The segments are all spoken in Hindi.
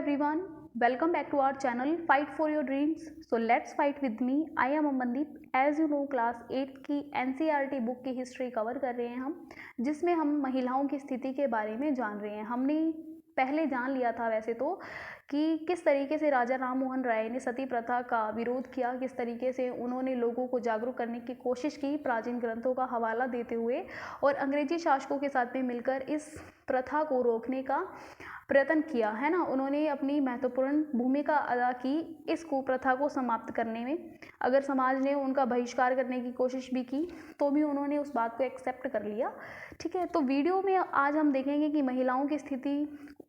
everyone, welcome back to our channel Fight for your dreams. So let's fight with me. I am Amandeep. As you know, class 8 की NCERT बुक की हिस्ट्री कवर कर रहे हैं हम, जिसमें हम महिलाओं की स्थिति के बारे में जान रहे हैं। हमने पहले जान लिया था वैसे तो कि किस तरीके से राजा राम मोहन राय ने सती प्रथा का विरोध किया, किस तरीके से उन्होंने लोगों को जागरूक करने की कोशिश की प्राचीन ग्रंथों का हवाला देते हुए, और अंग्रेजी शासकों के साथ में मिलकर इस प्रथा को रोकने का प्रयत्न किया है ना। उन्होंने अपनी महत्वपूर्ण भूमिका अदा की इस कुप्रथा को समाप्त करने में। अगर समाज ने उनका बहिष्कार करने की कोशिश भी की तो भी उन्होंने उस बात को एक्सेप्ट कर लिया। ठीक है, तो वीडियो में आज हम देखेंगे कि महिलाओं की स्थिति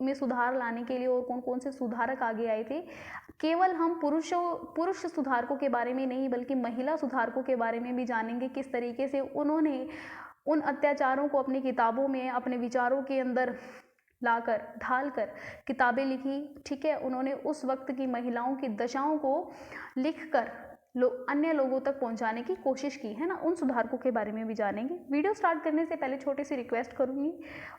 में सुधार लाने के लिए और कौन कौन से सुधारक आगे आए थे। केवल हम पुरुष सुधारकों के बारे में नहीं बल्कि महिला सुधारकों के बारे में भी जानेंगे, किस तरीके से उन्होंने उन अत्याचारों को अपनी किताबों में अपने विचारों के अंदर लाकर ढालकर किताबें लिखी। ठीक है, उन्होंने उस वक्त की महिलाओं की दशाओं को लिखकर अन्य लोगों तक पहुंचाने की कोशिश की है ना। उन सुधारकों के बारे में भी जानेंगे। वीडियो स्टार्ट करने से पहले छोटी सी रिक्वेस्ट करूंगी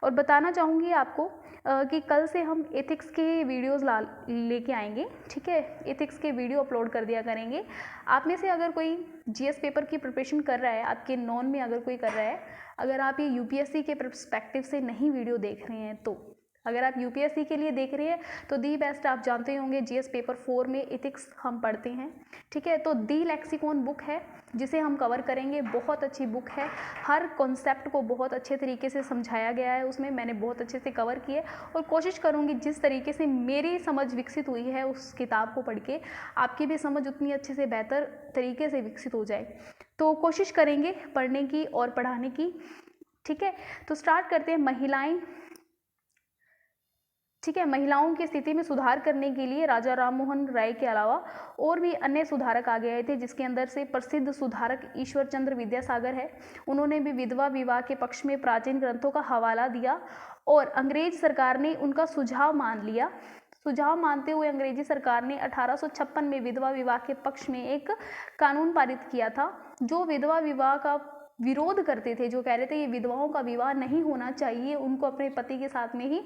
और बताना चाहूँगी आपको कि कल से हम एथिक्स के वीडियोस लेके आएंगे। ठीक है, एथिक्स के वीडियो अपलोड कर दिया करेंगे। आप में से अगर कोई जीएस पेपर की प्रिपरेशन कर रहा है, आपके नॉन में अगर कोई कर रहा है, अगर आप ये यूपीएससी के पर्सपेक्टिव से नहीं वीडियो देख रहे हैं, तो अगर आप यूपीएससी के लिए देख रहे हैं तो दी बेस्ट आप जानते होंगे जीएस पेपर 4 में एथिक्स हम पढ़ते हैं। ठीक है, तो दी लेक्सिकॉन बुक है जिसे हम कवर करेंगे। बहुत अच्छी बुक है, हर कॉन्सेप्ट को बहुत अच्छे तरीके से समझाया गया है उसमें। मैंने बहुत अच्छे से कवर किए और कोशिश करूँगी जिस तरीके से मेरी समझ विकसित हुई है उस किताब को पढ़ के आपकी भी समझ उतनी अच्छे से बेहतर तरीके से विकसित हो जाए। तो कोशिश करेंगे पढ़ने की और पढ़ाने की। ठीक है, तो स्टार्ट करते हैं। महिलाएं, ठीक है, महिलाओं की स्थिति में सुधार करने के लिए राजा राम मोहन राय के अलावा और भी अन्य सुधारक आगे आए थे, जिसके अंदर से प्रसिद्ध सुधारक ईश्वर चंद्र विद्यासागर है। उन्होंने भी विधवा विवाह के पक्ष में प्राचीन ग्रंथों का हवाला दिया और अंग्रेज सरकार ने उनका सुझाव मान लिया। सुझाव मानते हुए अंग्रेजी सरकार ने 1856 में विधवा विवाह के पक्ष में एक कानून पारित किया था। जो विधवा विवाह का विरोध करते थे, जो कह रहे थे ये विधवाओं का विवाह नहीं होना चाहिए, उनको अपने पति के साथ में ही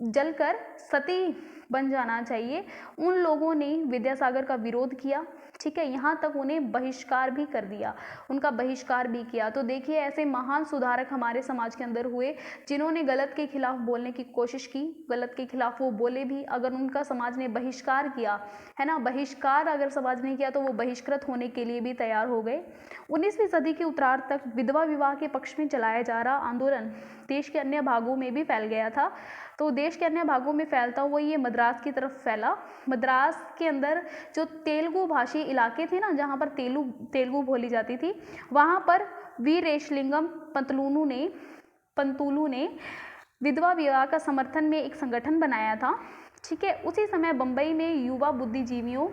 जलकर सती बन जाना चाहिए, उन लोगों ने विद्यासागर का विरोध किया। ठीक है, यहाँ तक उन्हें बहिष्कार भी कर दिया, उनका बहिष्कार भी किया। तो देखिए, ऐसे महान सुधारक हमारे समाज के अंदर हुए जिन्होंने गलत के खिलाफ बोलने की कोशिश की, गलत के खिलाफ वो बोले भी। अगर उनका समाज ने बहिष्कार किया है ना, बहिष्कार अगर समाज ने किया तो वो बहिष्कृत होने के लिए भी तैयार हो गए। 19वीं सदी के उत्तरार्ध तक विधवा विवाह के पक्ष में चलाया जा रहा आंदोलन देश के अन्य भागों में भी फैल गया था। तो देश के अन्य भागों में फैलता हुआ ये मद्रास की तरफ फैला। मद्रास के अंदर जो तेलुगु भाषी इलाके थे ना, जहाँ पर तेलुगु बोली जाती थी, वहाँ पर वीरेशलिंगम पंतुलू ने विधवा विवाह का समर्थन में एक संगठन बनाया था। ठीक है, उसी समय बम्बई में युवा बुद्धिजीवियों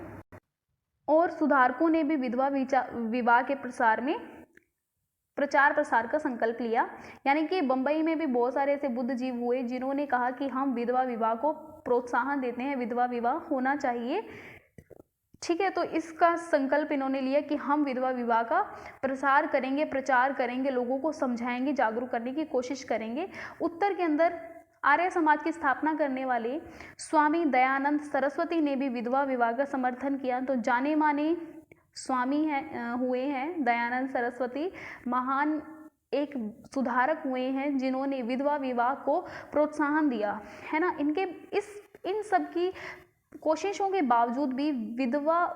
और सुधारकों ने भी विधवा विवाह के प्रचार प्रसार का संकल्प लिया। यानी कि बम्बई में भी बहुत सारे ऐसे बुद्धिजीव हुए जिन्होंने कहा कि हम विधवा विवाह को प्रोत्साहन देते हैं, विधवा विवाह होना चाहिए। ठीक है, तो इसका संकल्प इन्होंने लिया कि हम विधवा विवाह का प्रसार करेंगे, प्रचार करेंगे, लोगों को समझाएंगे, जागरूक करने की कोशिश करेंगे। उत्तर के अंदर आर्य समाज की स्थापना करने वाले स्वामी दयानंद सरस्वती ने भी विधवा विवाह का समर्थन किया। तो जाने माने स्वामी हुए हैं दयानंद सरस्वती, महान एक सुधारक हुए हैं जिन्होंने विधवा विवाह को प्रोत्साहन दिया है ना। इन सब की कोशिशों के बावजूद भी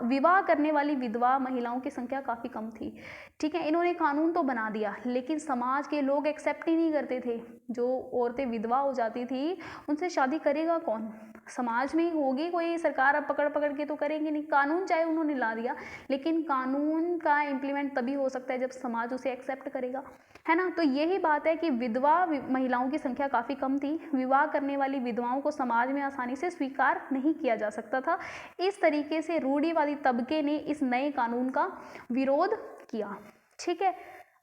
विवाह करने वाली विधवा महिलाओं की संख्या काफ़ी कम थी। ठीक है, इन्होंने कानून तो बना दिया लेकिन समाज के लोग एक्सेप्ट ही नहीं करते थे। जो औरतें विधवा हो जाती थी उनसे शादी करेगा कौन? समाज में होगी कोई सरकार, अब पकड़ के तो करेंगे नहीं। कानून चाहे उन्होंने ला दिया, लेकिन कानून का इम्प्लीमेंट तभी हो सकता है जब समाज उसे एक्सेप्ट करेगा, है ना। तो यही बात है कि विधवा महिलाओं की संख्या काफ़ी कम थी। विवाह करने वाली विधवाओं को समाज में आसानी से स्वीकार नहीं किया जा सकता था। इस तरीके से रूढ़िवादी तबके ने इस नए कानून का विरोध किया। ठीक है,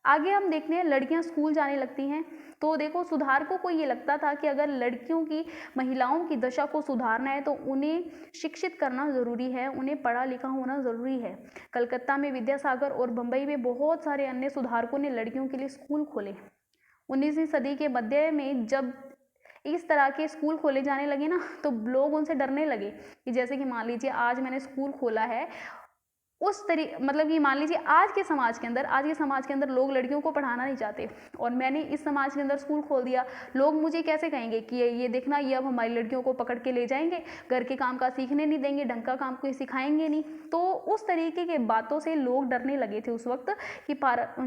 आगे हम देखते हैं। लड़कियां स्कूल जाने लगती हैं। तो देखो, सुधारकों को ये लगता था कि अगर लड़कियों की, महिलाओं की दशा को सुधारना है तो उन्हें शिक्षित करना ज़रूरी है, उन्हें पढ़ा लिखा होना ज़रूरी है। कलकत्ता में विद्यासागर और बम्बई में बहुत सारे अन्य सुधारकों ने लड़कियों के लिए स्कूल खोले। 19वीं सदी के मध्य में जब इस तरह के स्कूल खोले जाने लगे ना, तो लोग उनसे डरने लगे कि जैसे कि मान लीजिए आज मैंने स्कूल खोला है, उस मतलब कि मान लीजिए आज के समाज के अंदर लोग लड़कियों को पढ़ाना नहीं चाहते, और मैंने इस समाज के अंदर स्कूल खोल दिया, लोग मुझे कैसे कहेंगे कि ये देखना, ये अब हमारी लड़कियों को पकड़ के ले जाएंगे, घर के काम का सीखने नहीं देंगे, ढंग का काम कोई सिखाएंगे नहीं। तो उस तरीके के बातों से लोग डरने लगे थे उस वक्त कि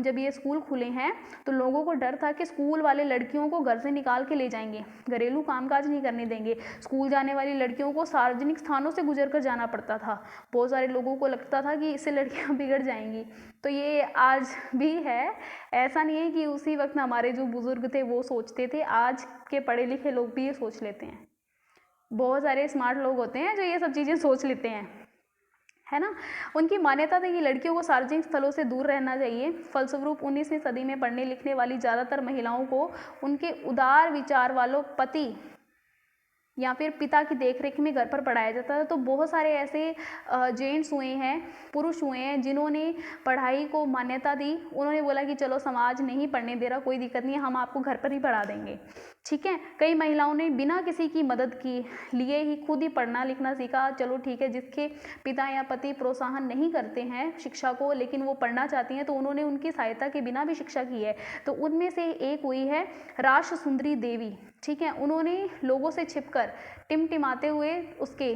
जब ये स्कूल खुले हैं तो लोगों को डर था कि स्कूल वाले लड़कियों को घर से निकाल के ले जाएंगे, घरेलू कामकाज नहीं करने देंगे। स्कूल जाने वाली लड़कियों को सार्वजनिक स्थानों से गुजर कर जाना पड़ता था। बहुत सारे लोगों को लगता था कि इससे लड़कियां बिगड़ जाएंगी। तो ये आज भी है, ऐसा नहीं है कि उसी वक्त हमारे जो बुजुर्ग थे वो सोचते थे, आज के पढ़े लिखे लोग भी ये सोच लेते हैं। बहुत सारे स्मार्ट लोग होते हैं जो ये सब चीज़ें सोच लेते हैं, है ना। उनकी मान्यता थी कि लड़कियों को सार्वजनिक स्थलों से दूर रहना चाहिए। फलस्वरूप 19वीं सदी में पढ़ने लिखने वाली ज़्यादातर महिलाओं को उनके उदार विचार वालों पति या फिर पिता की देखरेख में घर पर पढ़ाया जाता है। तो बहुत सारे ऐसे जेंट्स हुए हैं, पुरुष हुए हैं जिन्होंने पढ़ाई को मान्यता दी। उन्होंने बोला कि चलो समाज नहीं पढ़ने दे रहा, कोई दिक्कत नहीं है, हम आपको घर पर ही पढ़ा देंगे, ठीक है। कई महिलाओं ने बिना किसी की मदद की लिए ही खुद ही पढ़ना लिखना सीखा। चलो ठीक है, जिसके पिता या पति प्रोत्साहन नहीं करते हैं शिक्षा को, लेकिन वो पढ़ना चाहती हैं, तो उन्होंने उनकी सहायता के बिना भी शिक्षा की है। तो उनमें से एक हुई है रास सुंदरी देवी, ठीक है। उन्होंने लोगों से छिपकर टिमटिमाते हुए उसके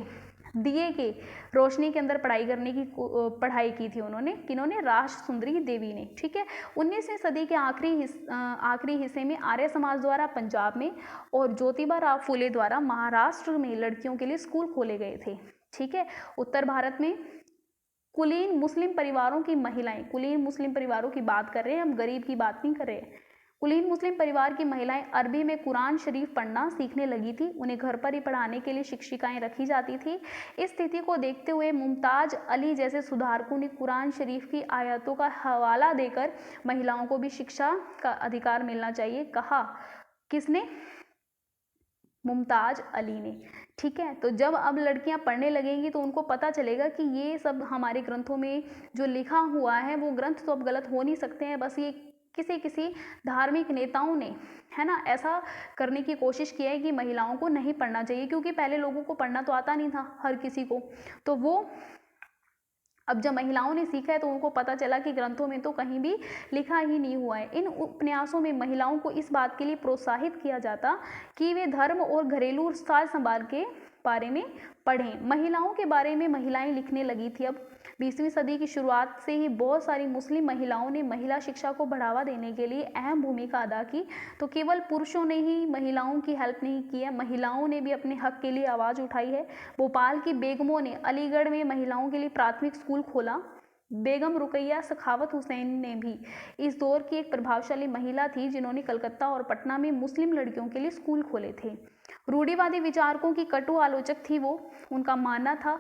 दिए के रोशनी के अंदर पढ़ाई की थी उन्होंने, किन्होंने, रास सुंदरी देवी ने, ठीक है। 19वीं सदी के आखिरी हिस्से में आर्य समाज द्वारा पंजाब में और ज्योतिबा राव फुले द्वारा महाराष्ट्र में लड़कियों के लिए स्कूल खोले गए थे, ठीक है। उत्तर भारत में कुलीन मुस्लिम परिवारों की महिलाएं, कुलीन मुस्लिम परिवारों की बात कर रहे हैं हम, गरीब की बात नहीं कर रहे हैं। कुलीन मुस्लिम परिवार की महिलाएं अरबी में कुरान शरीफ पढ़ना सीखने लगी थी। उन्हें घर पर ही पढ़ाने के लिए शिक्षिकाएं रखी जाती थी। इस स्थिति को देखते हुए मुमताज अली जैसे सुधारकों ने कुरान शरीफ की आयतों का हवाला देकर महिलाओं को भी शिक्षा का अधिकार मिलना चाहिए कहा। किसने? मुमताज अली ने, ठीक है। तो जब अब लड़कियां पढ़ने लगेंगी तो उनको पता चलेगा कि ये सब हमारे ग्रंथों में जो लिखा हुआ है वो ग्रंथ तो अब गलत हो नहीं सकते हैं, बस ये किसी धार्मिक नेताओं ने, है ना, ऐसा करने की कोशिश की है कि महिलाओं को नहीं पढ़ना चाहिए, क्योंकि पहले लोगों को पढ़ना तो आता नहीं था हर किसी को। तो वो अब जब महिलाओं ने सीखा है तो उनको पता चला कि ग्रंथों में तो कहीं भी लिखा ही नहीं हुआ है। इन उपन्यासों में महिलाओं को इस बात के लिए प्रोत्साहित किया जाता कि वे धर्म और घरेलू साज संभाल के बारे में पढ़ें। महिलाओं के बारे में महिलाएं लिखने लगी थी। अब 20वीं सदी की शुरुआत से ही बहुत सारी मुस्लिम महिलाओं ने महिला शिक्षा को बढ़ावा देने के लिए अहम भूमिका अदा की। तो केवल पुरुषों ने ही महिलाओं की हेल्प नहीं की है, महिलाओं ने भी अपने हक के लिए आवाज़ उठाई है। भोपाल की बेगमों ने अलीगढ़ में महिलाओं के लिए प्राथमिक स्कूल खोला। बेगम रुकैया सखावत हुसैन ने भी इस दौर की एक प्रभावशाली महिला थी जिन्होंने कलकत्ता और पटना में मुस्लिम लड़कियों के लिए स्कूल खोले थे। रूढ़िवादी विचारकों की कटु आलोचक थी वो। उनका मानना था,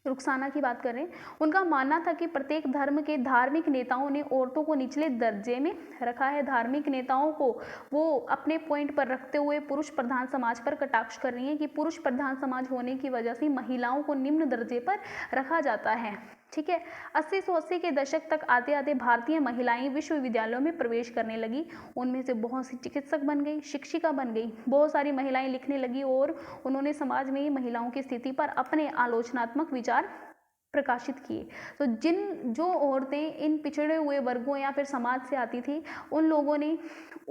रुखसाना की बात करें, उनका मानना था कि प्रत्येक धर्म के धार्मिक नेताओं ने औरतों को निचले दर्जे में रखा है। धार्मिक नेताओं को वो अपने पॉइंट पर रखते हुए पुरुष प्रधान समाज पर कटाक्ष कर रही हैं कि पुरुष प्रधान समाज होने की वजह से महिलाओं को निम्न दर्जे पर रखा जाता है, ठीक है। 1880 के दशक तक आते आते भारतीय महिलाएं विश्वविद्यालयों में प्रवेश करने लगी। उनमें से बहुत सी चिकित्सक बन गई, शिक्षिका बन गई, बहुत सारी महिलाएं लिखने लगी और उन्होंने समाज में महिलाओं की स्थिति पर अपने आलोचनात्मक विचार प्रकाशित किए। तो जो औरतें इन पिछड़े हुए वर्गों या फिर समाज से आती थी, उन लोगों ने,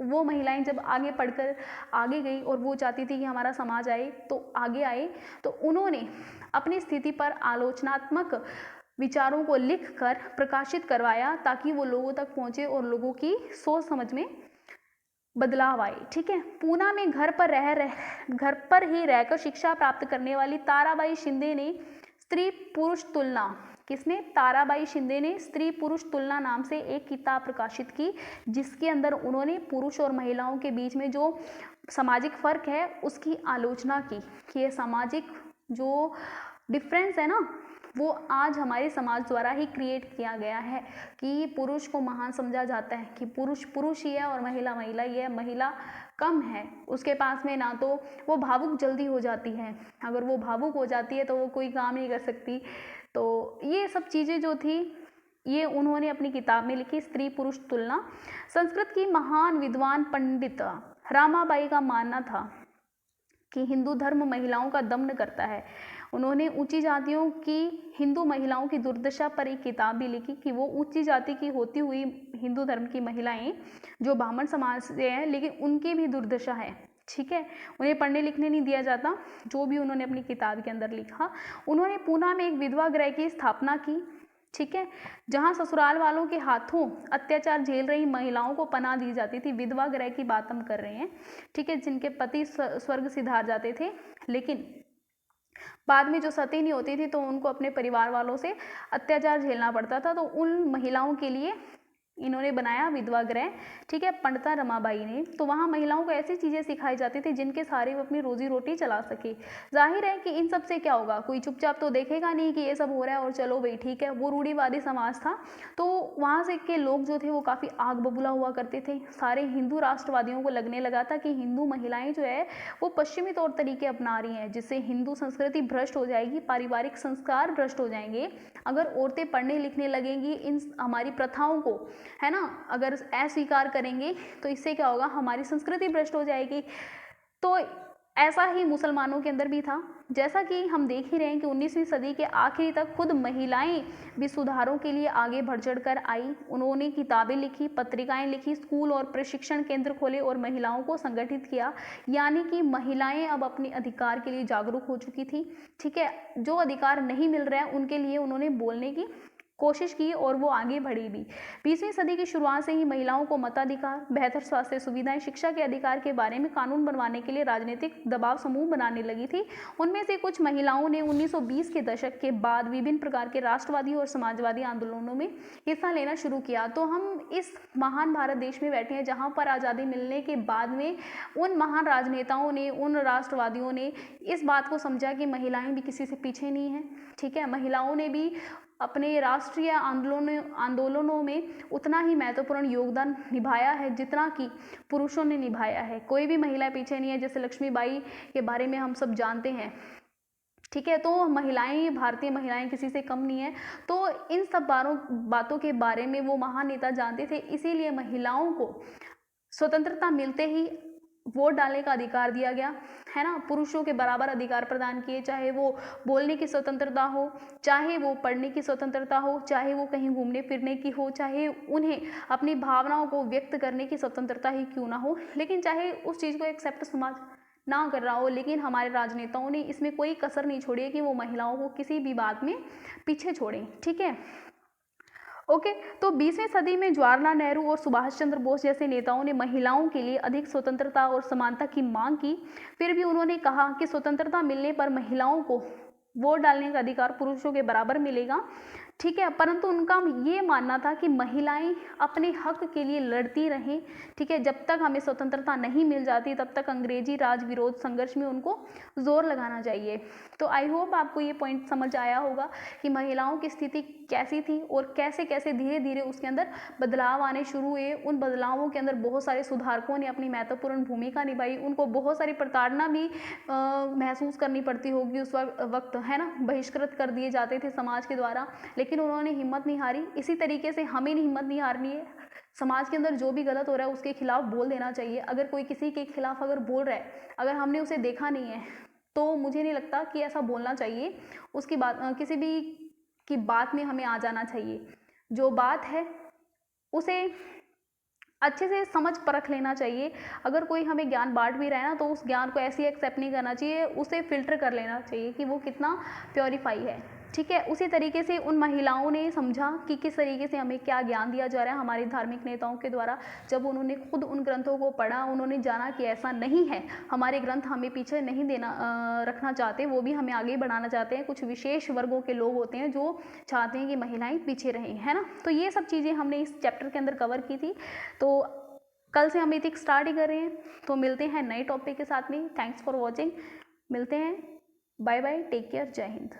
वो महिलाएं जब आगे पढ़कर आगे गई और वो चाहती थी कि हमारा समाज आए, तो आगे आए, तो उन्होंने अपनी स्थिति पर आलोचनात्मक विचारों को लिखकर प्रकाशित करवाया ताकि वो लोगों तक पहुंचे और लोगों की सोच समझ में बदलाव आए, ठीक है। पूना में घर पर ही रहकर शिक्षा प्राप्त करने वाली ताराबाई शिंदे ने स्त्री पुरुष तुलना, किसने? ताराबाई शिंदे ने स्त्री पुरुष तुलना नाम से एक किताब प्रकाशित की, जिसके अंदर उन्होंने पुरुष और महिलाओं के बीच में जो सामाजिक फर्क है उसकी आलोचना की कि ये सामाजिक जो डिफरेंस है ना, वो आज हमारे समाज द्वारा ही क्रिएट किया गया है कि पुरुष को महान समझा जाता है कि पुरुष पुरुष ही है और महिला महिला ही है, महिला कम है, उसके पास में ना तो वो भावुक जल्दी हो जाती है, अगर वो भावुक हो जाती है तो वो कोई काम नहीं कर सकती। तो ये सब चीज़ें जो थी ये उन्होंने अपनी किताब में लिखी, स्त्री पुरुष तुलना। संस्कृत की महान विद्वान पंडित रामाबाई का मानना था कि हिंदू धर्म महिलाओं का दमन करता है। उन्होंने ऊंची जातियों की हिंदू महिलाओं की दुर्दशा पर एक किताब भी लिखी कि वो ऊंची जाति की होती हुई हिंदू धर्म की महिलाएं जो ब्राह्मण समाज से हैं, लेकिन उनकी भी दुर्दशा है, ठीक है, उन्हें पढ़ने लिखने नहीं दिया जाता। जो भी उन्होंने अपनी किताब के अंदर लिखा, उन्होंने पूना में एक विधवा गृह की स्थापना की, ठीक है, जहां ससुराल वालों के हाथों अत्याचार झेल रही महिलाओं को पनाह दी जाती थी। विधवा गृह की बात हम कर रहे हैं, ठीक है, जिनके पति स्वर्ग सिधार जाते थे, लेकिन बाद में जो सती नहीं होती थी तो उनको अपने परिवार वालों से अत्याचार झेलना पड़ता था। तो उन महिलाओं के लिए इन्होंने बनाया विधवा गृह, ठीक है, पंडिता रमाबाई ने। तो वहाँ महिलाओं को ऐसी चीज़ें सिखाई जाती थी जिनके सहारे वो अपनी रोजी रोटी चला सके। जाहिर है कि इन सब से क्या होगा, कोई चुपचाप तो देखेगा नहीं कि ये सब हो रहा है और चलो भाई ठीक है, वो रूढ़िवादी समाज था। तो वहाँ से के लोग जो थे वो काफ़ी आग बबूला हुआ करते थे। सारे हिंदू राष्ट्रवादियों को लगने लगा था कि हिंदू महिलाएं जो है वो पश्चिमी तौर तरीके अपना रही हैं, जिससे हिंदू संस्कृति भ्रष्ट हो जाएगी, पारिवारिक संस्कार भ्रष्ट हो जाएंगे। अगर औरतें पढ़ने लिखने लगेंगी, इन हमारी प्रथाओं को, है ना, अगर अस्वीकार करेंगे तो इससे क्या होगा, हमारी संस्कृति भ्रष्ट हो जाएगी। तो ऐसा ही मुसलमानों के अंदर भी था। जैसा कि हम देख ही रहे हैं कि 19वीं सदी के आखिरी तक खुद महिलाएं भी सुधारों के लिए आगे बढ़ चढ़ कर आई। उन्होंने किताबें लिखी, पत्रिकाएं लिखी, स्कूल और प्रशिक्षण केंद्र खोले और महिलाओं को संगठित किया। यानी कि महिलाएं अब अपने अधिकार के लिए जागरूक हो चुकी थी, ठीक है। जो अधिकार नहीं मिल रहा है उनके लिए उन्होंने बोलने की कोशिश की और वो आगे बढ़ी भी। 20वीं सदी की शुरुआत से ही महिलाओं को मताधिकार, बेहतर स्वास्थ्य सुविधाएं, शिक्षा के अधिकार के बारे में कानून बनवाने के लिए राजनीतिक दबाव समूह बनाने लगी थी। उनमें से कुछ महिलाओं ने 1920 के दशक के बाद विभिन्न प्रकार के राष्ट्रवादी और समाजवादी आंदोलनों में हिस्सा लेना शुरू किया। तो हम इस महान भारत देश में बैठे हैं जहाँ पर आज़ादी मिलने के बाद में उन महान राजनेताओं ने, उन राष्ट्रवादियों ने इस बात को समझा कि महिलाएं भी किसी से पीछे नहीं हैं, ठीक है। महिलाओं ने भी अपने राष्ट्रीय आंदोलनों में उतना ही महत्वपूर्ण योगदान निभाया है जितना कि पुरुषों ने निभाया है। कोई भी महिला पीछे नहीं है। जैसे लक्ष्मीबाई के बारे में हम सब जानते हैं, ठीक है। तो महिलाएं, भारतीय महिलाएं किसी से कम नहीं है। तो इन सब बातों के बारे में वो महान नेता जानते थे, इसीलिए महिलाओं को स्वतंत्रता मिलते ही वोट डालने का अधिकार दिया गया, है ना। पुरुषों के बराबर अधिकार प्रदान किए, चाहे वो बोलने की स्वतंत्रता हो, चाहे वो पढ़ने की स्वतंत्रता हो, चाहे वो कहीं घूमने फिरने की हो, चाहे उन्हें अपनी भावनाओं को व्यक्त करने की स्वतंत्रता ही क्यों ना हो, लेकिन चाहे उस चीज़ को एक्सेप्ट समाज ना कर रहा हो, लेकिन हमारे राजनेताओं ने इसमें कोई कसर नहीं छोड़ी है कि वो महिलाओं को किसी भी बात में पीछे छोड़ें, ठीक है। ओके, तो 20वीं सदी में जवाहरलाल नेहरू और सुभाष चंद्र बोस जैसे नेताओं ने महिलाओं के लिए अधिक स्वतंत्रता और समानता की मांग की। फिर भी उन्होंने कहा कि स्वतंत्रता मिलने पर महिलाओं को वोट डालने का अधिकार पुरुषों के बराबर मिलेगा, ठीक है। परंतु उनका ये मानना था कि महिलाएं अपने हक के लिए लड़ती रहें, ठीक है। जब तक हमें स्वतंत्रता नहीं मिल जाती तब तक अंग्रेजी राज विरोध संघर्ष में उनको जोर लगाना चाहिए। तो आई होप आपको ये पॉइंट समझ आया होगा कि महिलाओं की स्थिति कैसी थी और कैसे कैसे धीरे धीरे उसके अंदर बदलाव आने शुरू हुए। उन बदलावों के अंदर बहुत सारे सुधारकों ने अपनी महत्वपूर्ण भूमिका निभाई। उनको बहुत सारी प्रताड़ना भी महसूस करनी पड़ती होगी उस वक्त, है ना। बहिष्कृत कर दिए जाते थे समाज के द्वारा, लेकिन उन्होंने हिम्मत नहीं हारी। इसी तरीके से हमें हिम्मत नहीं हारनी है। समाज के अंदर जो भी गलत हो रहा है उसके खिलाफ बोल देना चाहिए। अगर कोई किसी के खिलाफ अगर बोल रहा है, अगर हमने उसे देखा नहीं है, तो मुझे नहीं लगता कि ऐसा बोलना चाहिए। उसकी बात, किसी भी की बात में हमें आ जाना चाहिए। जो बात है उसे अच्छे से समझ परख लेना चाहिए। अगर कोई हमें ज्ञान बांट भी रहा है ना, तो उस ज्ञान को ऐसे ही एक्सेप्ट नहीं करना चाहिए, उसे फिल्टर कर लेना चाहिए कि वो कितना प्योरीफाई है, ठीक है। उसी तरीके से उन महिलाओं ने समझा कि किस तरीके से हमें क्या ज्ञान दिया जा रहा है हमारे धार्मिक नेताओं के द्वारा। जब उन्होंने खुद उन ग्रंथों को पढ़ा, उन्होंने जाना कि ऐसा नहीं है, हमारे ग्रंथ हमें पीछे नहीं रखना चाहते, वो भी हमें आगे बढ़ाना चाहते हैं। कुछ विशेष वर्गों के लोग होते हैं जो चाहते हैं कि महिलाएं पीछे रहें, है ना। तो ये सब चीज़ें हमने इस चैप्टर के अंदर कवर की थी। तो कल से हम एथिक्स स्टार्ट ही कर रहे हैं। तो मिलते हैं नए टॉपिक के साथ में। Thanks for watching. मिलते हैं। बाय बाय, टेक केयर, जय हिंद।